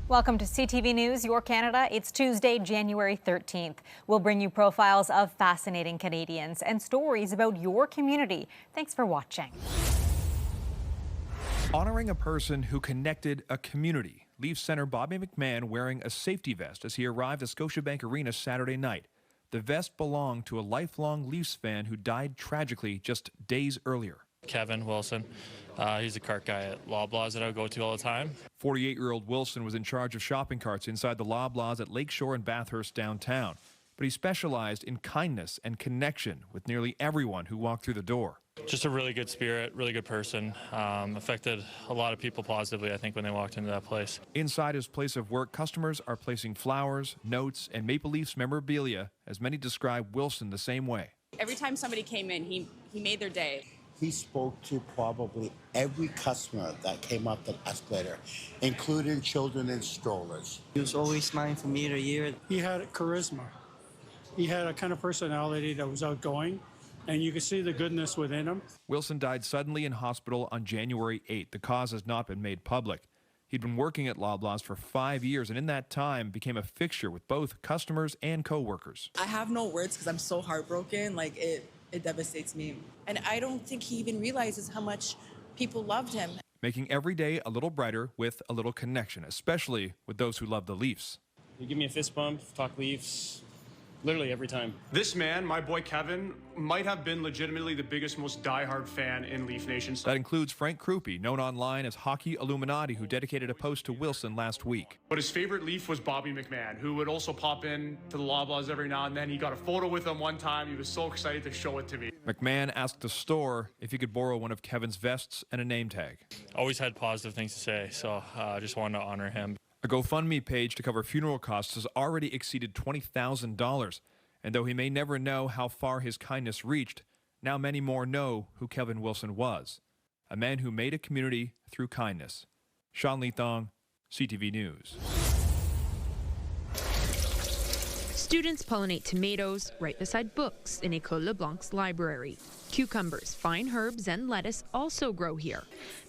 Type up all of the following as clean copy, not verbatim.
Welcome to CTV News, Your Canada. It's Tuesday, January 13th. We'll bring you profiles of fascinating Canadians and stories about your community. Thanks for watching. Honoring a person who connected a community. Leafs center Bobby McMann wearing a safety vest as he arrived at Scotiabank Arena Saturday night. The vest belonged to a lifelong Leafs fan who died tragically just days earlier. Kevin Wilson. He's a cart guy at Loblaws that I would go to all the time. 48-year-old Wilson was in charge of shopping carts inside the Loblaws at Lakeshore and Bathurst downtown. But he specialized in kindness and connection with nearly everyone who walked through the door. Just a really good spirit, really good person. Affected a lot of people positively, I think, when they walked into that place. Inside his place of work, customers are placing flowers, notes, and Maple Leafs memorabilia, as many describe Wilson the same way. Every time somebody came in, he made their day. He spoke to probably every customer that came up the escalator, including children in strollers. He was always smiling from year to year. He had charisma. He had a kind of personality that was outgoing, and you could see the goodness within him. Wilson died suddenly in hospital on January 8th. The cause has not been made public. He'd been working at Loblaws for 5 years, and in that time became a fixture with both customers and co-workers. I have no words because I'm so heartbroken. Like, it devastates me. And I don't think he even realizes how much people loved him. Making every day a little brighter with a little connection, especially with those who love the Leafs. You give me a fist bump, talk Leafs, literally every time. This man, my boy Kevin, might have been legitimately the biggest, most diehard fan in Leaf Nation. That includes Frank Krupe, known online as Hockey Illuminati, who dedicated a post to Wilson last week. But his favorite Leaf was Bobby McMann, who would also pop in to the Loblaws every now and then. He got a photo with him one time. He was so excited to show it to me. McMann asked the store if he could borrow one of Kevin's vests and a name tag. Always had positive things to say, so I just wanted to honor him. A GoFundMe page to cover funeral costs has already exceeded $20,000. And though he may never know how far his kindness reached, now many more know who Kevin Wilson was. A man who made a community through kindness. Sean Leathong, CTV News. Students pollinate tomatoes right beside books in École Leblanc's library. Cucumbers, fine herbs, and lettuce also grow here.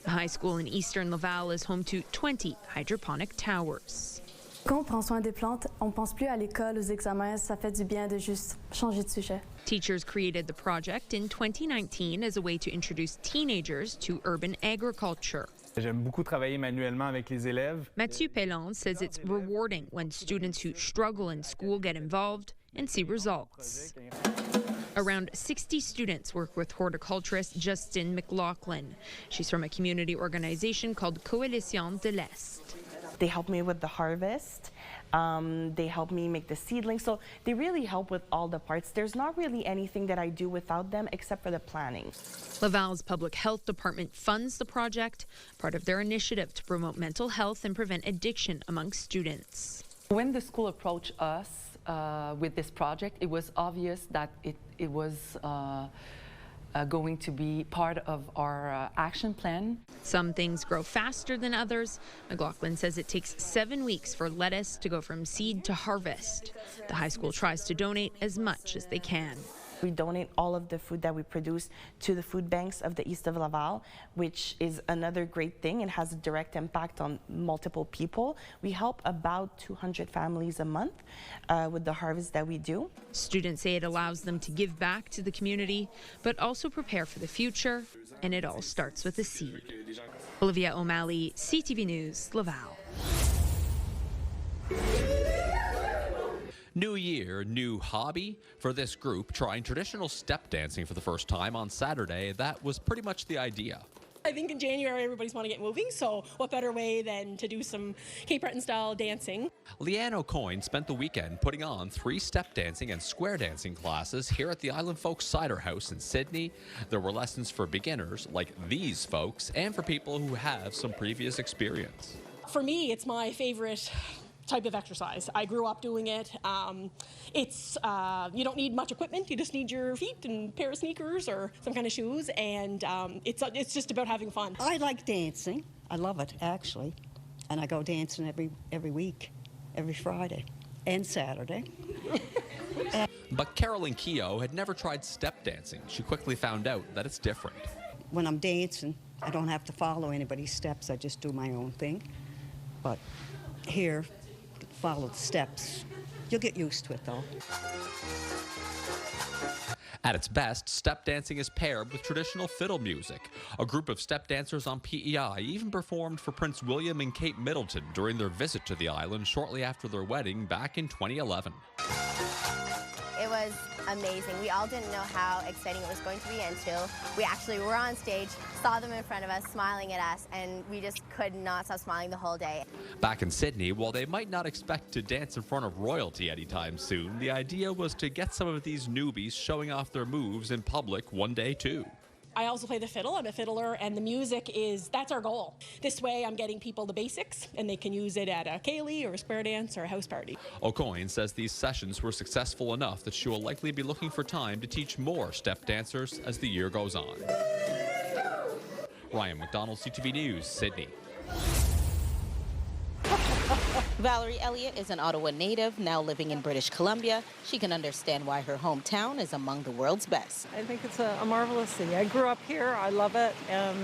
The high school in eastern Laval is home to 20 hydroponic towers. Quand on prend soin des plantes, on pense plus à l'école, aux examens. Ça fait du bien de juste changer de sujet. Teachers created the project in 2019 as a way to introduce teenagers to urban agriculture. J'aime beaucoup travailler manuellement avec les élèves. Mathieu Pelland says it's rewarding when students who struggle in school get involved and see results. Around 60 students work with horticulturist Justine McLaughlin. She's from a community organization called Coalition de l'Est. They help me with the harvest. They help me make the seedlings. So they really help with all the parts. There's not really anything that I do without them except for the planning. Laval's public health department funds the project, part of their initiative to promote mental health and prevent addiction among students. When the school approached us with this project, it was obvious that it was going to be part of our action plan. Some things grow faster than others. McLaughlin says it takes 7 weeks for lettuce to go from seed to harvest. The high school tries to donate as much as they can. We donate all of the food that we produce to the food banks of the east of Laval, which is another great thing and has a direct impact on multiple people. We help about 200 families a month with the harvest that we do. Students say it allows them to give back to the community, but also prepare for the future, and it all starts with a seed. Olivia O'Malley, CTV News, Laval. New year, new hobby. For this group, trying traditional step dancing for the first time on Saturday, that was pretty much the idea. I think in January everybody's want to get moving, so what better way than to do some Cape Breton-style dancing. Leanne O'Coin spent the weekend putting on 3 step dancing and square dancing classes here at the Island Folks Cider House in Sydney. There were lessons for beginners like these folks and for people who have some previous experience. For me, it's my favorite type of exercise. I grew up doing it. You don't need much equipment. You just need your feet and a pair of sneakers or some kind of shoes, and it's just about having fun. I like dancing. I love it, actually. And I go dancing every week, every Friday and Saturday. But Carolyn Keogh had never tried step dancing. She quickly found out that it's different. When I'm dancing, I don't have to follow anybody's steps. I just do my own thing. But here, follow the steps. You'll get used to it, though. At its best, step dancing is paired with traditional fiddle music. A group of step dancers on PEI even performed for Prince William and Kate Middleton during their visit to the island shortly after their wedding back in 2011. It was amazing. We all didn't know how exciting it was going to be until we actually were on stage, saw them in front of us, smiling at us, and we just could not stop smiling the whole day. Back in Sydney, while they might not expect to dance in front of royalty anytime soon, the idea was to get some of these newbies showing off their moves in public one day too. I also play the fiddle. I'm a fiddler, and the music that's our goal. This way, I'm getting people the basics, and they can use it at a ceilidh or a square dance or a house party. O'Coin says these sessions were successful enough that she will likely be looking for time to teach more step dancers as the year goes on. Ryan McDonald, CTV News, Sydney. Valerie Elliott is an Ottawa native, now living in British Columbia. She can understand why her hometown is among the world's best. I think it's a marvelous city. I grew up here. I love it. And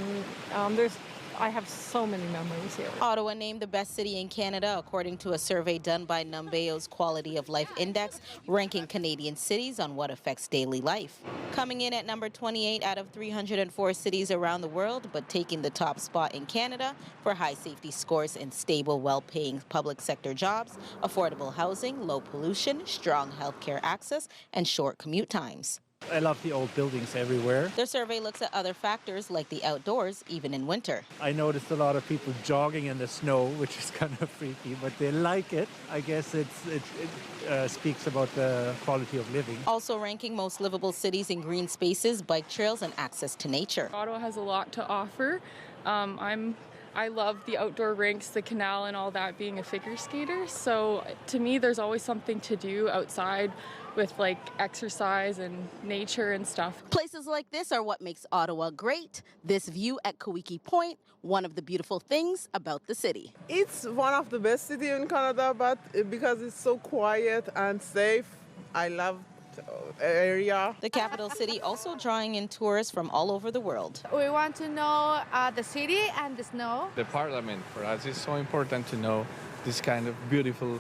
I have so many memories here. Ottawa named the best city in Canada, according to a survey done by Numbeo's Quality of Life Index, ranking Canadian cities on what affects daily life. Coming in at number 28 out of 304 cities around the world, but taking the top spot in Canada for high safety scores and stable, well-paying public sector jobs, affordable housing, low pollution, strong healthcare access, and short commute times. I love the old buildings everywhere. Their survey looks at other factors like the outdoors, even in winter. I noticed a lot of people jogging in the snow, which is kind of freaky, but they like it. I guess it speaks about the quality of living. Also ranking most livable cities in green spaces, bike trails, and access to nature. Ottawa has a lot to offer. I love the outdoor rinks, the canal, and all that, being a figure skater. So to me, there's always something to do outside with like exercise and nature and stuff. Places like this are what makes Ottawa great. This view at Kawiki Point, one of the beautiful things about the city. It's one of the best cities in Canada, but because it's so quiet and safe, I love the area. The capital city also drawing in tourists from all over the world. We want to know the city and the snow. The parliament for us is so important to know this kind of beautiful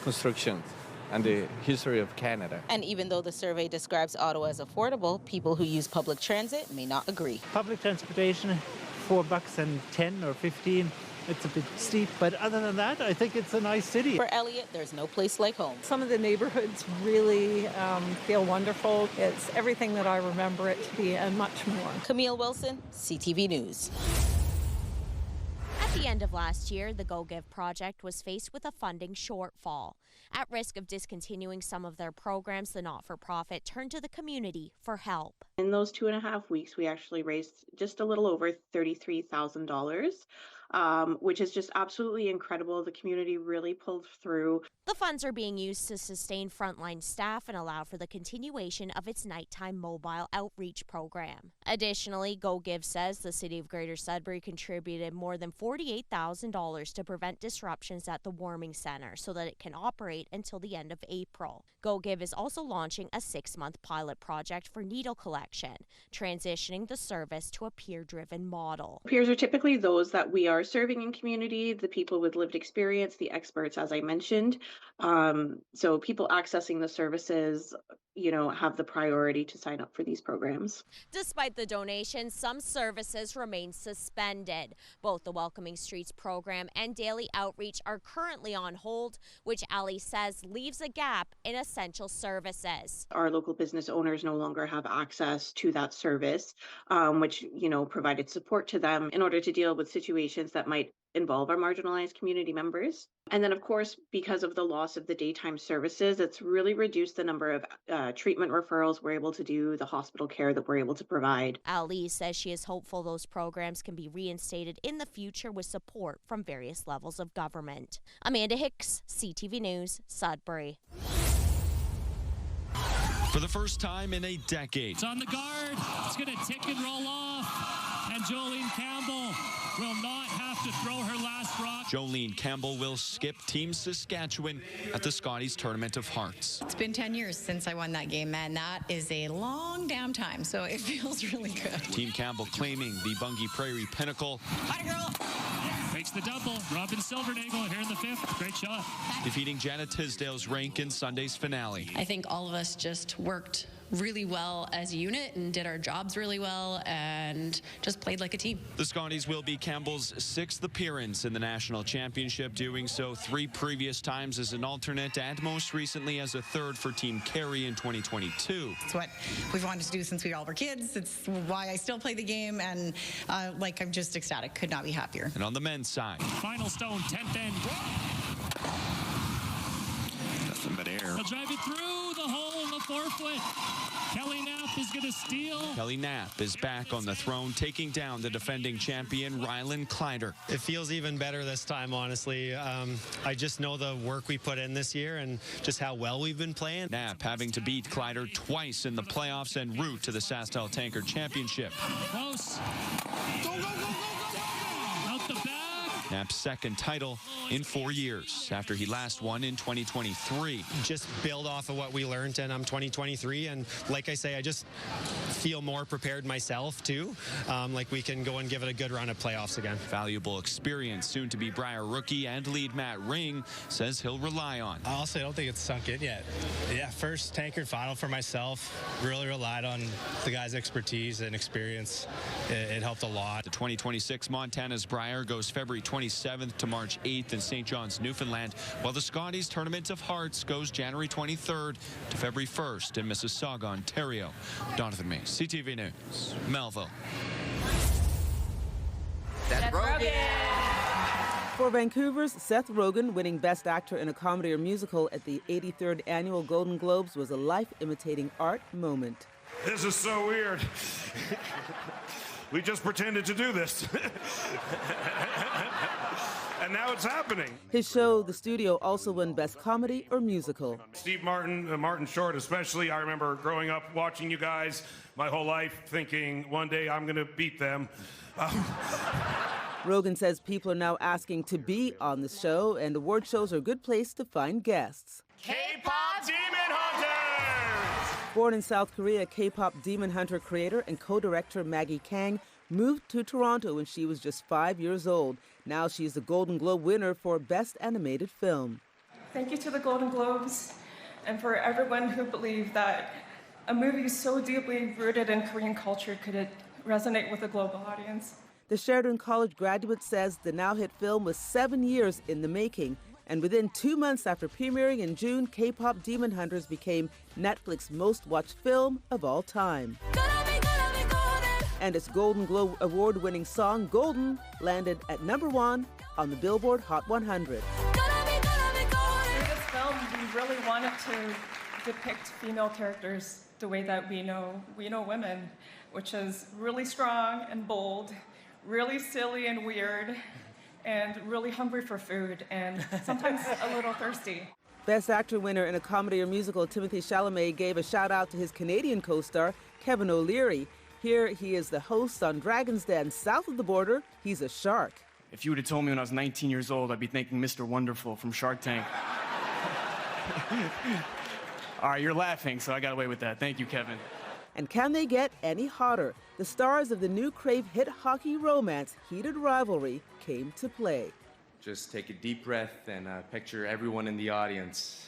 constructions and the history of Canada. And even though the survey describes Ottawa as affordable, people who use public transit may not agree. Public transportation, $4.10 or 15. It's a bit steep, but other than that, I think it's a nice city. For Elliot, there's no place like home. Some of the neighborhoods really feel wonderful. It's everything that I remember it to be and much more. Camille Wilson, CTV News. At the end of last year, the Go Give project was faced with a funding shortfall. At risk of discontinuing some of their programs, the not-for-profit turned to the community for help. In those 2.5 weeks, we actually raised just a little over $33,000, which is just absolutely incredible. The community really pulled through. The funds are being used to sustain frontline staff and allow for the continuation of its nighttime mobile outreach program. Additionally, Go Give says the City of Greater Sudbury contributed more than $48,000 to prevent disruptions at the warming center so that it can operate until the end of April. Go Give is also launching a 6-month pilot project for needle collection, transitioning the service to a peer-driven model. Peers are typically those that we are serving in community, the people with lived experience, the experts, as I mentioned. So people accessing the services, have the priority to sign up for these programs. Despite the donations, some services remain suspended. Both the Welcoming Streets program and daily outreach are currently on hold, which Ali says leaves a gap in essential services. Our local business owners no longer have access to that service, which, provided support to them in order to deal with situations that might involve our marginalized community members. And then, of course, because of the loss of the daytime services, it's really reduced the number of treatment referrals we're able to do, the hospital care that we're able to provide. Ali says she is hopeful those programs can be reinstated in the future with support from various levels of government. Amanda Hicks, CTV News, Sudbury. For the first time in a decade. It's on the guard. It's going to tick and roll off. And Jolene Campbell will not have to throw her last rock. Jolene Campbell will skip Team Saskatchewan at the Scotties Tournament of Hearts. It's been 10 years since I won that game, man. That is a long damn time, so it feels really good. Team Campbell claiming the Bungie Prairie pinnacle. Hi, girl. Makes the double. Robin Silvernagle here in the 5th. Great shot. Defeating Janet Tisdale's rank in Sunday's finale. I think all of us just worked really well as a unit and did our jobs really well and just played like a team. The Scotties will be Campbell's 6th appearance in the national championship, doing so 3 previous times as an alternate and most recently as a third for Team Kerry in 2022. It's what we've wanted to do since we all were kids. It's why I still play the game, and I'm just ecstatic. Could not be happier. And on the men's side, Final stone, 10th end. nothing but air. He'll drive it through the hole in the 4-foot. Kelly Knapp is going to steal. Kelly Knapp is back on the throne, taking down the defending champion, Rylan Kleider. It feels even better this time, honestly. I just know the work we put in this year and just how well we've been playing. Knapp having to beat Kleider twice in the playoffs en route to the SaskTel Tanker Championship. Close. Go, go, go, go, go, go. Out the back. Knapp's second title in 4 years after he last won in 2023. Just build off of what we learned in 2023, and like I say, I just feel more prepared myself too. Like we can go and give it a good run at playoffs again. Valuable experience. Soon to be Briar rookie and lead Matt Ring says he'll rely on. Honestly, I don't think it's sunk in yet. Yeah, first tankard final for myself. Really relied on the guys' expertise and experience. It helped a lot. The 2026 Montana's Briar goes February 27th to March 8th in St. John's, Newfoundland, while the Scotties Tournament of Hearts goes January 23rd to February 1st in Mississauga, Ontario. Donovan May, CTV News, Melville. Seth Rogen. For Vancouver's Seth Rogen, winning Best Actor in a Comedy or Musical at the 83rd Annual Golden Globes was a life-imitating art moment. This is so weird. We just pretended to do this. And now it's happening. His show, The Studio, also won Best Comedy or Musical. Steve Martin, Martin Short especially, I remember growing up watching you guys my whole life thinking one day I'm going to beat them. Rogen says people are now asking to be on the show, and award shows are a good place to find guests. K-pop Demon Hunters! Born in South Korea, K-pop Demon Hunter creator and co-director Maggie Kang moved to Toronto when she was just 5 years old. Now she's the Golden Globe winner for Best Animated Film. Thank you to the Golden Globes and for everyone who believed that a movie so deeply rooted in Korean culture could resonate with a global audience. The Sheridan College graduate says the now-hit film was 7 years in the making, and within 2 months after premiering in June, K-pop Demon Hunters became Netflix's most-watched film of all time. And its Golden Globe award-winning song, Golden, landed at _1 on the Billboard Hot 100. Through this film, we really wanted to depict female characters the way that we know women, which is really strong and bold, really silly and weird, and really hungry for food, and sometimes a little thirsty. Best Actor winner in a comedy or musical, Timothée Chalamet gave a shout-out to his Canadian co-star, Kevin O'Leary. Here he is the host on Dragon's Den. South of the border, he's a shark. If you would have told me when I was 19 years old, I'd be thanking Mr. Wonderful from Shark Tank. All right, you're laughing, so I got away with that. Thank you, Kevin. And can they get any hotter? The stars of the new Crave hit hockey romance, Heated Rivalry, came to play. Just take a deep breath and picture everyone in the audience.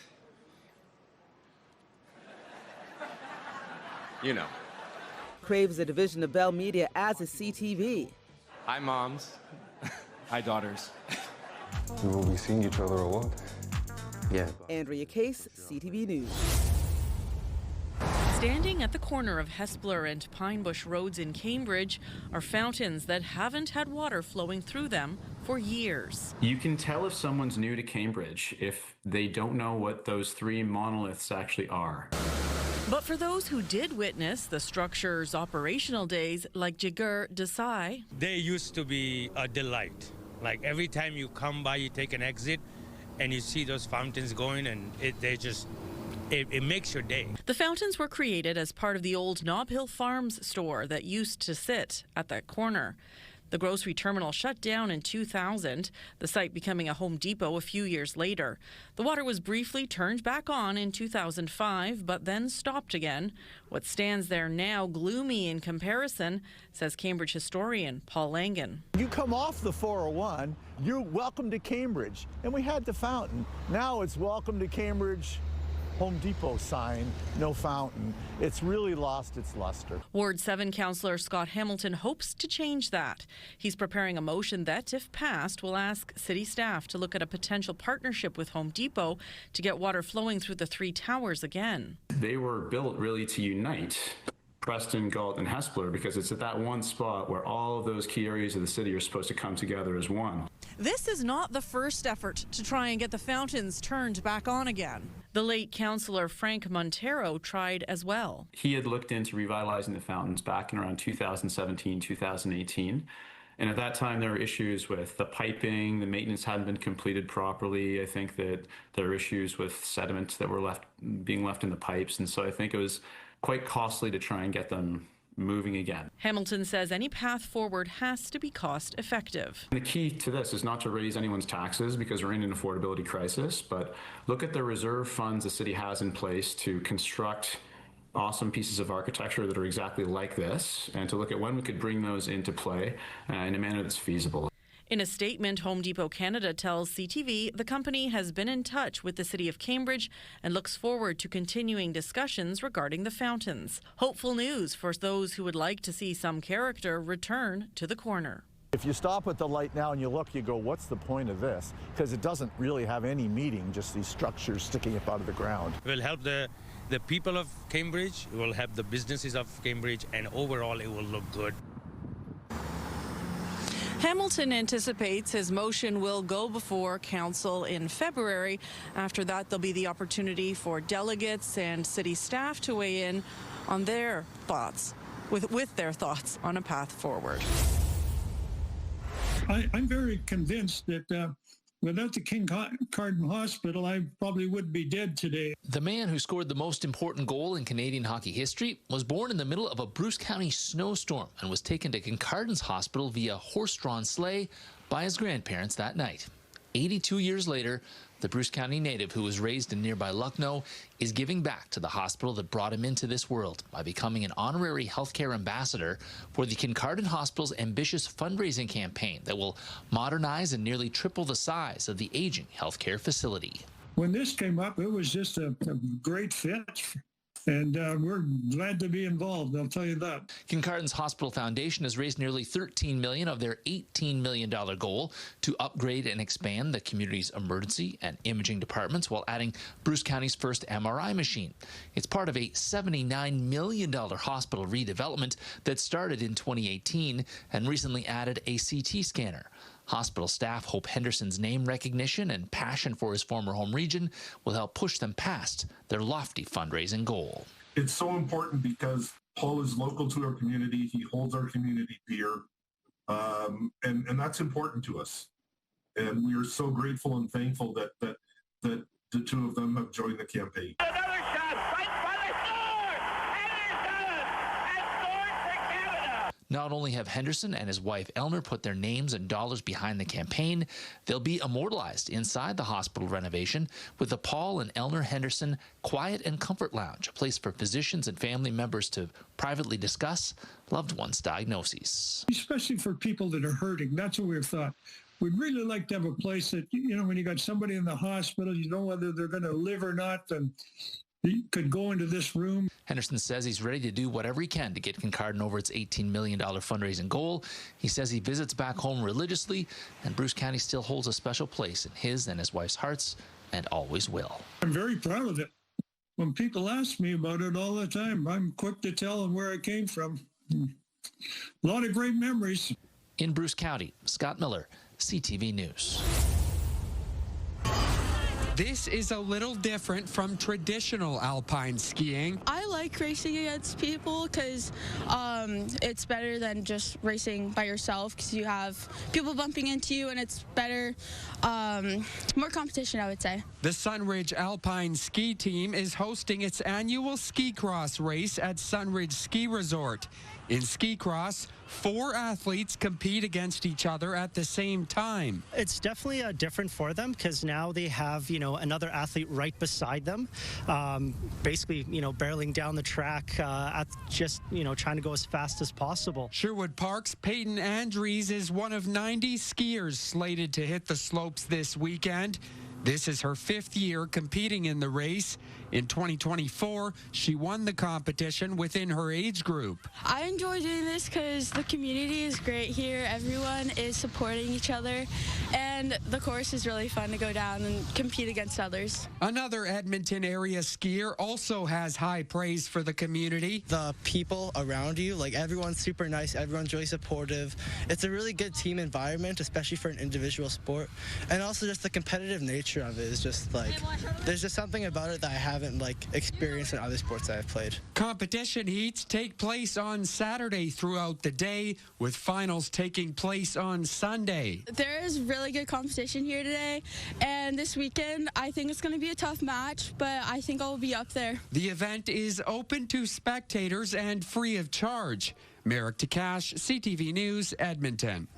You know. Crave is a division of Bell Media, as is CTV. Hi, moms. Hi, daughters. We will be seeing each other a lot. Yeah. Andrea Case, CTV News. Standing at the corner of Hespeler and Pine Bush Roads in Cambridge are fountains that haven't had water flowing through them for years. You can tell if someone's new to Cambridge if they don't know what those 3 monoliths actually are. But for those who did witness the structure's operational days, like Jigar Desai, they used to be a delight. Like every time you come by, you take an exit and you see those fountains going, and it makes your day. The fountains were created as part of the old Nob Hill Farms store that used to sit at that corner. The grocery terminal shut down in 2000, the site becoming a Home Depot a few years later. The water was briefly turned back on in 2005, but then stopped again. What stands there now gloomy in comparison, says Cambridge historian Paul Langan. You come off the 401, you're welcome to Cambridge, and we had the fountain. Now it's welcome to Cambridge, Home Depot sign, no fountain. It's really lost its luster. Ward 7 Councillor Scott Hamilton hopes to change that. He's preparing a motion that, if passed, will ask city staff to look at a potential partnership with Home Depot to get water flowing through the three towers again. They were built really to unite Preston, Galt, and Hespeler, because it's at that one spot where all of those key areas of the city are supposed to come together as one. This is not the first effort to try and get the fountains turned back on again. The late councillor Frank Montero tried as well. He had looked into revitalizing the fountains back in around 2017, 2018. And at that time, there were issues with the piping, the maintenance hadn't been completed properly. I think that there were issues with sediment that were being left in the pipes. And so I think it was quite costly to try and get them moving again. Hamilton says any path forward has to be cost effective. The key to this is not to raise anyone's taxes because we're in an affordability crisis, but look at the reserve funds the city has in place to construct awesome pieces of architecture that are exactly like this, and to look at when we could bring those into play in a manner that's feasible. In a statement, Home Depot Canada tells CTV the company has been in touch with the City of Cambridge and looks forward to continuing discussions regarding the fountains. Hopeful news for those who would like to see some character return to the corner. If you stop at the light now and you look, you go, what's the point of this? Because it doesn't really have any meaning, just these structures sticking up out of the ground. It will help the people of Cambridge, it will help the businesses of Cambridge, and overall it will look good. Hamilton anticipates his motion will go before council in February. After that, there'll be the opportunity for delegates and city staff to weigh in on their thoughts, with their thoughts on a path forward. I'm very convinced that without the King Cardin Hospital, I probably would be dead today. The man who scored the most important goal in Canadian hockey history was born in the middle of a Bruce County snowstorm and was taken to Kincardin's Hospital via horse-drawn sleigh by his grandparents that night. 82 years later, the Bruce County native who was raised in nearby Lucknow is giving back to the hospital that brought him into this world by becoming an honorary healthcare ambassador for the Kincardin Hospital's ambitious fundraising campaign that will modernize and nearly triple the size of the aging healthcare facility. When this came up, it was just a great fit. And we're glad to be involved, I'll tell you that. Kincardin's Hospital Foundation has raised nearly $13 million of their $18 million goal to upgrade and expand the community's emergency and imaging departments while adding Bruce County's first MRI machine. It's part of a $79 million hospital redevelopment that started in 2018 and recently added a CT scanner. Hospital staff hope Henderson's name recognition and passion for his former home region will help push them past their lofty fundraising goal. It's so important because Paul is local to our community. He holds our community dear, and that's important to us. And we are so grateful and thankful that the two of them have joined the campaign. Not only have Henderson and his wife Elmer put their names and dollars behind the campaign, they'll be immortalized inside the hospital renovation with the Paul and Elmer Henderson Quiet and Comfort Lounge, a place for physicians and family members to privately discuss loved ones' diagnoses. Especially for people that are hurting. That's what we've thought. We'd really like to have a place that, when you got somebody in the hospital, you know whether they're going to live or not, and you could go into this room. Henderson says he's ready to do whatever he can to get Kincardin over its $18 million fundraising goal. He says he visits back home religiously, and Bruce County still holds a special place in his and his wife's hearts, and always will. I'm very proud of it. When people ask me about it all the time, I'm quick to tell them where I came from. A lot of great memories. In Bruce County, Scott Miller, CTV News. This is a little different from traditional alpine skiing. I like racing against people because it's better than just racing by yourself because you have people bumping into you and it's better, more competition, I would say. The Sunridge Alpine Ski Team is hosting its annual ski cross race at Sunridge Ski Resort. In ski cross, 4 athletes compete against each other at the same time. It's definitely different for them because now they have, another athlete right beside them, basically, barreling down the track at just, trying to go as fast as possible. Sherwood Park's Peyton Andrews is one of 90 skiers slated to hit the slopes this weekend. This is her 5th year competing in the race. In 2024, she won the competition within her age group. I enjoy doing this because the community is great here. Everyone is supporting each other, and the course is really fun to go down and compete against others. Another Edmonton area skier also has high praise for the community. The people around you, everyone's super nice, everyone's really supportive. It's a really good team environment, especially for an individual sport. And also just the competitive nature of it is just there's just something about it that I haven't experienced in other sports that I've played. Competition heats take place on Saturday throughout the day, with finals taking place on Sunday. There is really good competition here today, and this weekend I think it's going to be a tough match, but I think I'll be up there. The event is open to spectators and free of charge. Merrick Takash, CTV News, Edmonton.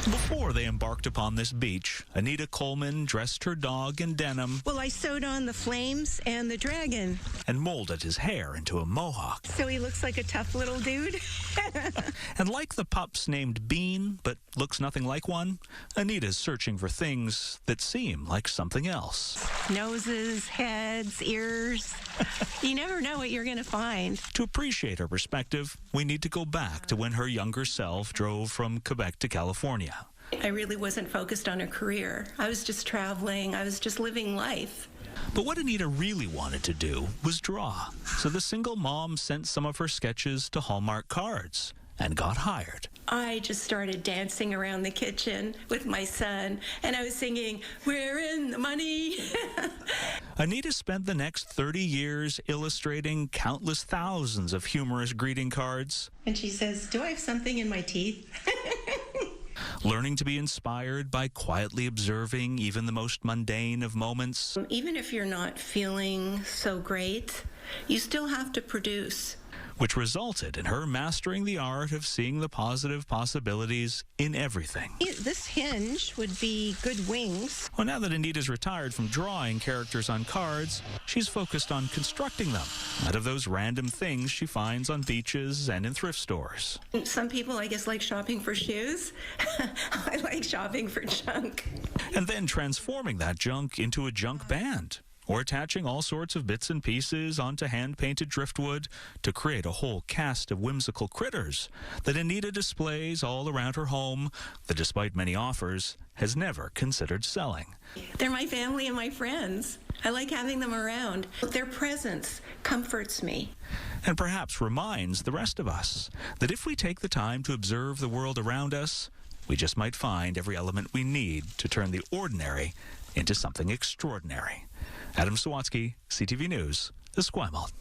Before they embarked upon this beach, Anita Coleman dressed her dog in denim. Well, I sewed on the flames and the dragon. And molded his hair into a mohawk. So he looks like a tough little dude. And like the pups named Bean, but looks nothing like one, Anita's searching for things that seem like something else. Noses, heads, ears. You never know what you're going to find. To appreciate her perspective, we need to go back to when her younger self drove from Quebec to California. I really wasn't focused on a career. I was just traveling. I was just living life. But what Anita really wanted to do was draw. So the single mom sent some of her sketches to Hallmark Cards and got hired. I just started dancing around the kitchen with my son, and I was singing, "We're in the money." Anita spent the next 30 years illustrating countless thousands of humorous greeting cards. And she says, "Do I have something in my teeth?" Learning to be inspired by quietly observing even the most mundane of moments. Even if you're not feeling so great, you still have to produce. Which resulted in her mastering the art of seeing the positive possibilities in everything. This hinge would be good wings. Well, now that Anita's retired from drawing characters on cards, she's focused on constructing them out of those random things she finds on beaches and in thrift stores. Some people, I guess, like shopping for shoes. I like shopping for junk. And then transforming that junk into a junk band, or attaching all sorts of bits and pieces onto hand-painted driftwood to create a whole cast of whimsical critters that Anita displays all around her home that, despite many offers, has never considered selling. They're my family and my friends. I like having them around. Their presence comforts me. And perhaps reminds the rest of us that if we take the time to observe the world around us, we just might find every element we need to turn the ordinary into something extraordinary. Adam Sawatsky, CTV News, Esquimalt.